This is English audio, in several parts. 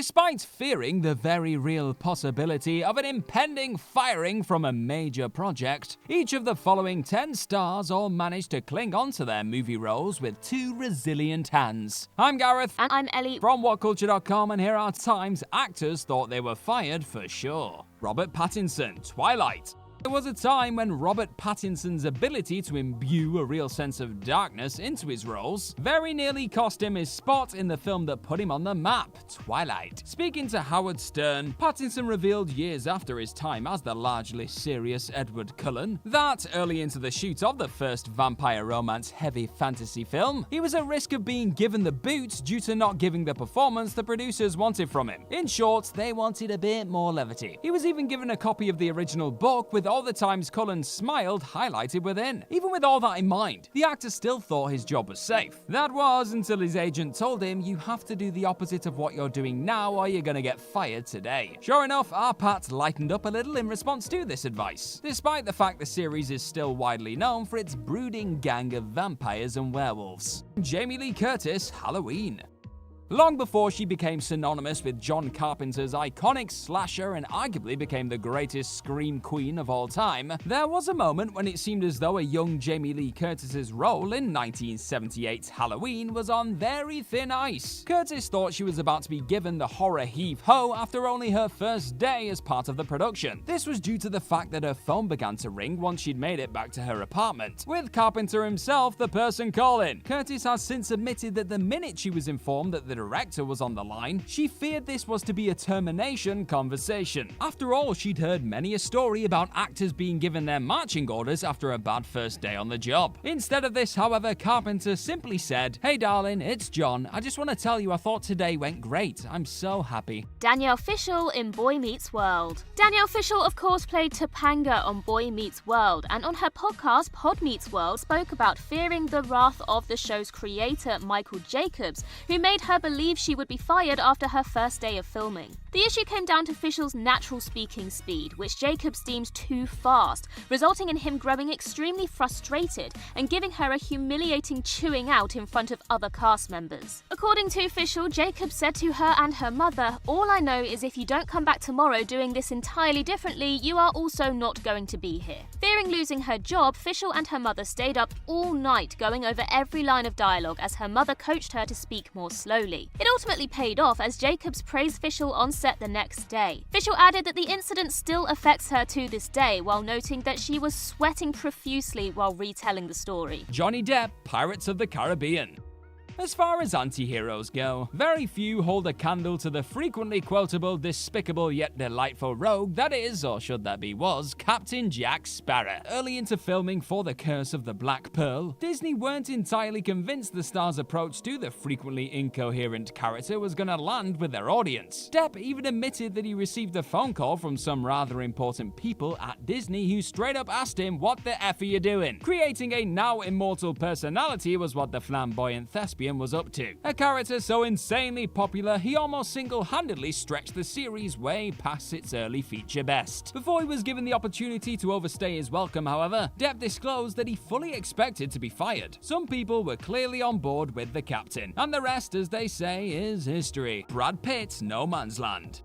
Despite fearing the very real possibility of an impending firing from a major project, each of the following 10 stars all managed to cling on to their movie roles with 2 resilient hands. I'm Gareth. And I'm Ellie. From Whatculture.com, and here are times actors thought they were fired for sure. Robert Pattinson, Twilight. There was a time when Robert Pattinson's ability to imbue a real sense of darkness into his roles very nearly cost him his spot in the film that put him on the map, Twilight. Speaking to Howard Stern, Pattinson revealed years after his time as the largely serious Edward Cullen that, early into the shoot of the first vampire romance-heavy fantasy film, he was at risk of being given the boot due to not giving the performance the producers wanted from him. In short, they wanted a bit more levity. He was even given a copy of the original book with all the times Cullen smiled highlighted within. Even with all that in mind, the actor still thought his job was safe. That was until his agent told him, "You have to do the opposite of what you're doing now or you're gonna get fired today." Sure enough, our Pat lightened up a little in response to this advice, despite the fact the series is still widely known for its brooding gang of vampires and werewolves. Jamie Lee Curtis, Halloween. Long before she became synonymous with John Carpenter's iconic slasher and arguably became the greatest scream queen of all time, there was a moment when it seemed as though a young Jamie Lee Curtis's role in 1978's Halloween was on very thin ice. Curtis thought she was about to be given the horror heave-ho after only her first day as part of the production. This was due to the fact that her phone began to ring once she'd made it back to her apartment, with Carpenter himself the person calling. Curtis has since admitted that the minute she was informed that the director was on the line, she feared this was to be a termination conversation. After all, she'd heard many a story about actors being given their marching orders after a bad first day on the job. Instead of this, however, Carpenter simply said, "Hey darling, it's John. I just want to tell you I thought today went great. I'm so happy." Danielle Fishel in Boy Meets World. Danielle Fishel, of course, played Topanga on Boy Meets World, and on her podcast, Pod Meets World, spoke about fearing the wrath of the show's creator, Michael Jacobs, who made her believe she would be fired after her first day of filming. The issue came down to Fishel's natural speaking speed, which Jacobs deemed too fast, resulting in him growing extremely frustrated and giving her a humiliating chewing out in front of other cast members. According to Fishel, Jacobs said to her and her mother, "All I know is if you don't come back tomorrow doing this entirely differently, you are also not going to be here." Fearing losing her job, Fishel and her mother stayed up all night going over every line of dialogue as her mother coached her to speak more slowly. It ultimately paid off as Jacobs praised Fishel on set the next day. Fishel added that the incident still affects her to this day, while noting that she was sweating profusely while retelling the story. Johnny Depp, Pirates of the Caribbean. As far as anti-heroes go, very few hold a candle to the frequently quotable, despicable yet delightful rogue that is, or should that be was, Captain Jack Sparrow. Early into filming for The Curse of the Black Pearl, Disney weren't entirely convinced the star's approach to the frequently incoherent character was gonna land with their audience. Depp even admitted that he received a phone call from some rather important people at Disney who straight up asked him, "What the F are you doing?" Creating a now immortal personality was what the flamboyant thespian was up to. A character so insanely popular, he almost single-handedly stretched the series way past its early feature best. Before he was given the opportunity to overstay his welcome, however, Depp disclosed that he fully expected to be fired. Some people were clearly on board with the captain, and the rest, as they say, is history. Brad Pitt, No Man's Land.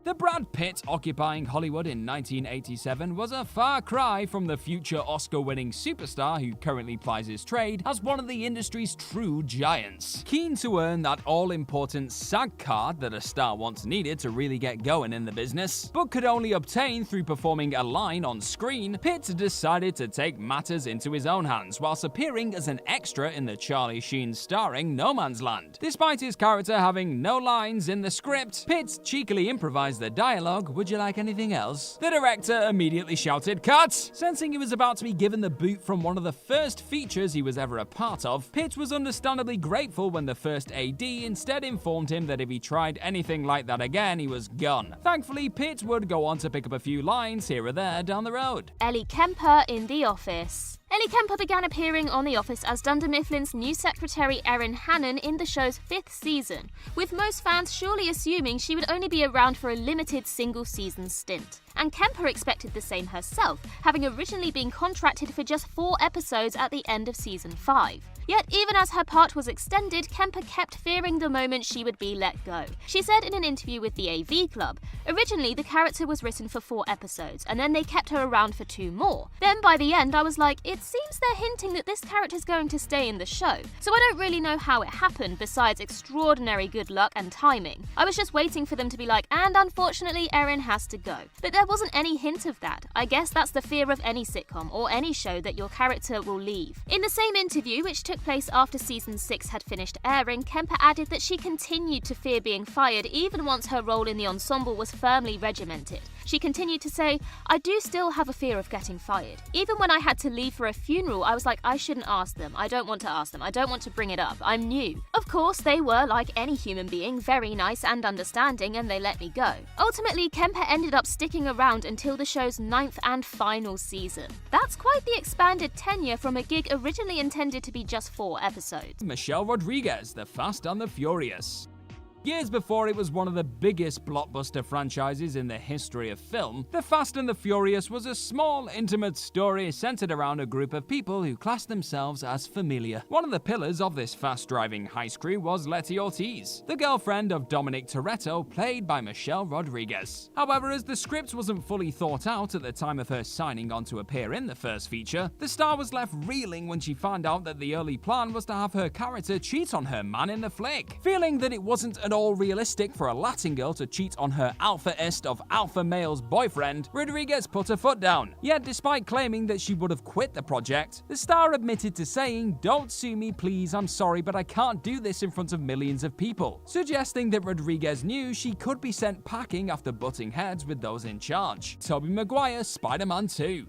The Brad Pitt occupying Hollywood in 1987 was a far cry from the future Oscar-winning superstar who currently plies his trade as one of the industry's true giants. Keen to earn that all-important SAG card that a star once needed to really get going in the business, but could only obtain through performing a line on screen, Pitt decided to take matters into his own hands whilst appearing as an extra in the Charlie Sheen starring No Man's Land. Despite his character having no lines in the script, Pitt cheekily improvised the dialogue, "Would you like anything else?" The director immediately shouted, "Cut!" Sensing he was about to be given the boot from one of the first features he was ever a part of, Pitt was understandably grateful when the first AD instead informed him that if he tried anything like that again, he was gone. Thankfully, Pitt would go on to pick up a few lines here or there down the road. Ellie Kemper in The Office. Ellie Kemper began appearing on The Office as Dunder Mifflin's new secretary Erin Hannon in the show's 5th season, with most fans surely assuming she would only be around for a limited single-season stint. And Kemper expected the same herself, having originally been contracted for just 4 episodes at the end of season 5. Yet even as her part was extended, Kemper kept fearing the moment she would be let go. She said in an interview with the AV Club, originally the character was written for 4 episodes, and then they kept her around for 2 more. Then by the end I was like, it seems they're hinting that this character's going to stay in the show. So I don't really know how it happened besides extraordinary good luck and timing. I was just waiting for them to be like, and unfortunately Erin has to go. But there wasn't any hint of that. I guess that's the fear of any sitcom or any show, that your character will leave. In the same interview, which took place after season 6 had finished airing, Kemper added that she continued to fear being fired even once her role in the ensemble was firmly regimented. She continued to say, I do still have a fear of getting fired. Even when I had to leave for a funeral, I was like, I shouldn't ask them. I don't want to ask them. I don't want to bring it up. I'm new. Of course, they were, like any human being, very nice and understanding, and they let me go. Ultimately, Kemper ended up sticking around until the show's 9th and final season. That's quite the expanded tenure from a gig originally intended to be just 4 episodes. Michelle Rodriguez, The Fast and the Furious. Years before it was one of the biggest blockbuster franchises in the history of film, The Fast and the Furious was a small, intimate story centered around a group of people who classed themselves as familiar. One of the pillars of this fast-driving heist crew was Letty Ortiz, the girlfriend of Dominic Toretto, played by Michelle Rodriguez. However, as the script wasn't fully thought out at the time of her signing on to appear in the first feature, the star was left reeling when she found out that the early plan was to have her character cheat on her man in the flick. Feeling that it wasn't at all realistic for a Latin girl to cheat on her alpha-est of alpha male's boyfriend, Rodriguez put her foot down. Yet despite claiming that she would have quit the project, the star admitted to saying, "Don't sue me please, I'm sorry, but I can't do this in front of millions of people," suggesting that Rodriguez knew she could be sent packing after butting heads with those in charge. Tobey Maguire, Spider-Man 2.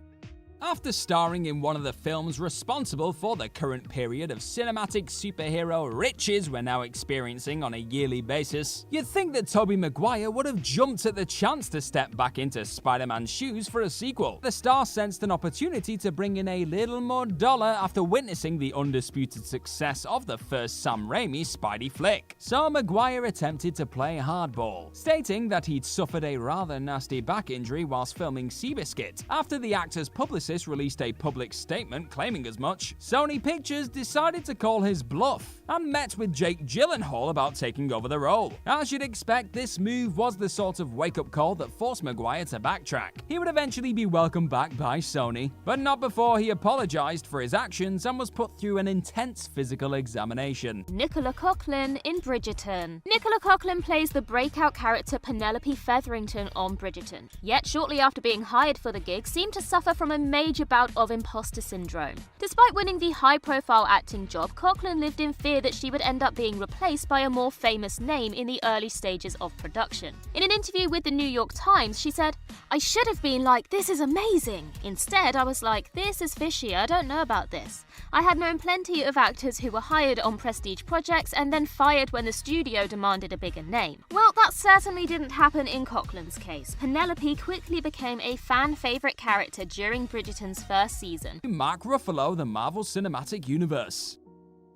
After starring in one of the films responsible for the current period of cinematic superhero riches we're now experiencing on a yearly basis, you'd think that Tobey Maguire would have jumped at the chance to step back into Spider-Man's shoes for a sequel. The star sensed an opportunity to bring in a little more dollar after witnessing the undisputed success of the first Sam Raimi Spidey flick. So Maguire attempted to play hardball, stating that he'd suffered a rather nasty back injury whilst filming Seabiscuit. After the actor's publicist released a public statement claiming as much, Sony Pictures decided to call his bluff and met with Jake Gyllenhaal about taking over the role. As you'd expect, this move was the sort of wake-up call that forced Maguire to backtrack. He would eventually be welcomed back by Sony, but not before he apologized for his actions and was put through an intense physical examination. Nicola Coughlan in Bridgerton. Nicola Coughlan plays the breakout character Penelope Featherington on Bridgerton, yet shortly after being hired for the gig seemed to suffer from a major bout of imposter syndrome. Despite winning the high-profile acting job, Coughlan lived in fear that she would end up being replaced by a more famous name in the early stages of production. In an interview with the New York Times, she said, "I should have been like, this is amazing. Instead, I was like, this is fishy, I don't know about this. I had known plenty of actors who were hired on prestige projects and then fired when the studio demanded a bigger name." Well, that certainly didn't happen in Coughlan's case. Penelope quickly became a fan-favourite character during Bridgerton's first season. Mark Ruffalo, the Marvel Cinematic Universe.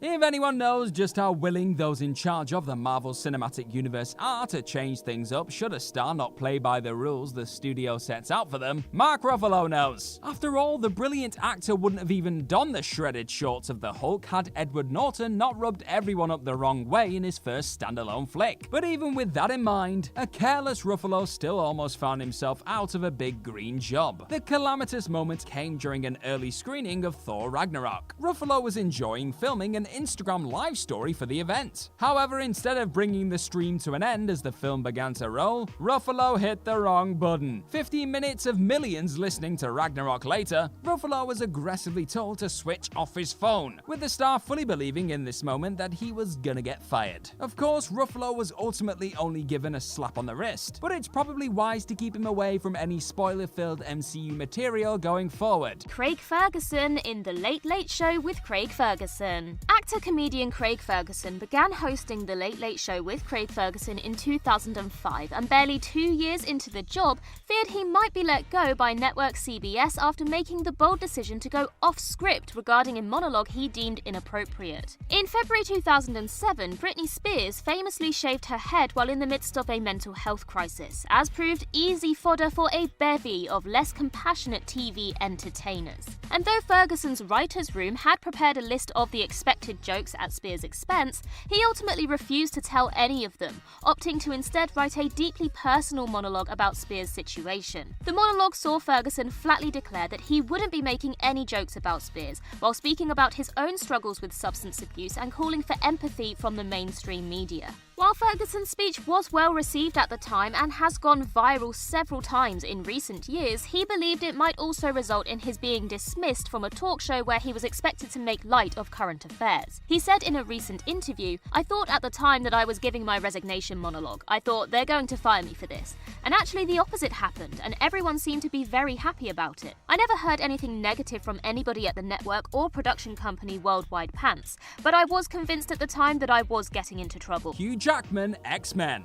If anyone knows just how willing those in charge of the Marvel Cinematic Universe are to change things up should a star not play by the rules the studio sets out for them, Mark Ruffalo knows. After all, the brilliant actor wouldn't have even donned the shredded shorts of the Hulk had Edward Norton not rubbed everyone up the wrong way in his first standalone flick. But even with that in mind, a careless Ruffalo still almost found himself out of a big green job. The calamitous moment came during an early screening of Thor Ragnarok. Ruffalo was enjoying filming an Instagram live story for the event. However, instead of bringing the stream to an end as the film began to roll, Ruffalo hit the wrong button. 15 minutes of millions listening to Ragnarok later, Ruffalo was aggressively told to switch off his phone, with the star fully believing in this moment that he was gonna get fired. Of course, Ruffalo was ultimately only given a slap on the wrist, but it's probably wise to keep him away from any spoiler-filled MCU material going forward. Craig Ferguson in The Late Late Show with Craig Ferguson. Actor-comedian Craig Ferguson began hosting The Late Late Show with Craig Ferguson in 2005 and barely 2 years into the job feared he might be let go by network CBS after making the bold decision to go off-script regarding a monologue he deemed inappropriate. In February 2007, Britney Spears famously shaved her head while in the midst of a mental health crisis, as proved easy fodder for a bevy of less compassionate TV entertainers. And though Ferguson's writer's room had prepared a list of the expected light-hearted jokes at Spears' expense, he ultimately refused to tell any of them, opting to instead write a deeply personal monologue about Spears' situation. The monologue saw Ferguson flatly declare that he wouldn't be making any jokes about Spears, while speaking about his own struggles with substance abuse and calling for empathy from the mainstream media. While Ferguson's speech was well received at the time and has gone viral several times in recent years, he believed it might also result in his being dismissed from a talk show where he was expected to make light of current affairs. He said in a recent interview, "I thought at the time that I was giving my resignation monologue. I thought they're going to fire me for this. And actually the opposite happened, and everyone seemed to be very happy about it. I never heard anything negative from anybody at the network or production company Worldwide Pants, but I was convinced at the time that I was getting into trouble." Hugh Jackman, X-Men.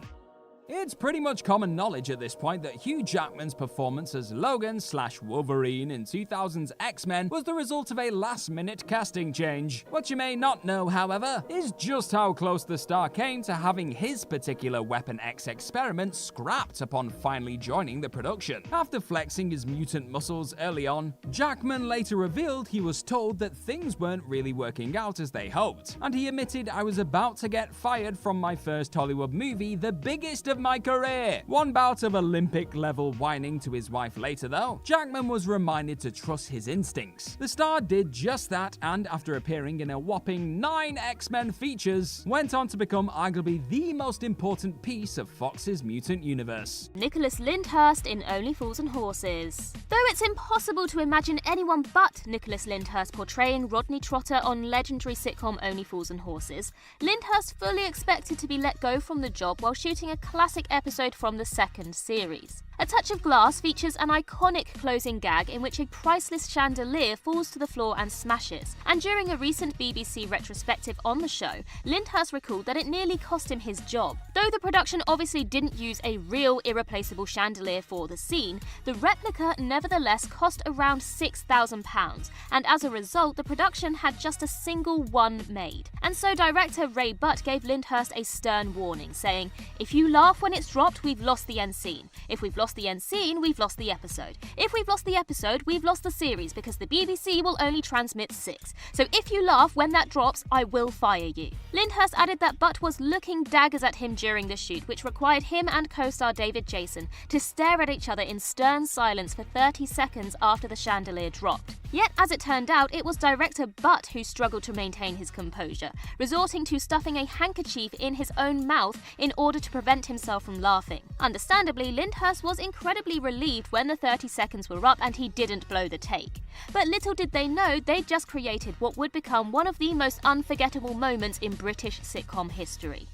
It's pretty much common knowledge at this point that Hugh Jackman's performance as Logan/Wolverine in 2000's X-Men was the result of a last-minute casting change. What you may not know, however, is just how close the star came to having his particular Weapon X experiment scrapped upon finally joining the production. After flexing his mutant muscles early on, Jackman later revealed he was told that things weren't really working out as they hoped, and he admitted, "I was about to get fired from my first Hollywood movie, the biggest of my career." One bout of Olympic-level whining to his wife later, though, Jackman was reminded to trust his instincts. The star did just that, and after appearing in a whopping 9 X-Men features, went on to become arguably the most important piece of Fox's mutant universe. Nicholas Lyndhurst in Only Fools and Horses. Though it's impossible to imagine anyone but Nicholas Lyndhurst portraying Rodney Trotter on legendary sitcom Only Fools and Horses, Lyndhurst fully expected to be let go from the job while shooting a classic episode from the second series. A Touch of Glass features an iconic closing gag in which a priceless chandelier falls to the floor and smashes, and during a recent BBC retrospective on the show, Lyndhurst recalled that it nearly cost him his job. Though the production obviously didn't use a real irreplaceable chandelier for the scene, the replica nevertheless cost around £6,000, and as a result the production had just a single one made. And so director Ray Butt gave Lyndhurst a stern warning, saying, "If you laugh when it's dropped, we've lost the end scene. If we've lost the end scene, we've lost the episode. If we've lost the episode, we've lost the series because the BBC will only transmit 6. So if you laugh when that drops, I will fire you." Lyndhurst added that Butt was looking daggers at him during the shoot, which required him and co-star David Jason to stare at each other in stern silence for 30 seconds after the chandelier dropped. Yet, as it turned out, it was director Butt who struggled to maintain his composure, resorting to stuffing a handkerchief in his own mouth in order to prevent himself from laughing. Understandably, Lyndhurst was incredibly relieved when the 30 seconds were up and he didn't blow the take. But little did they know they'd just created what would become one of the most unforgettable moments in British sitcom history.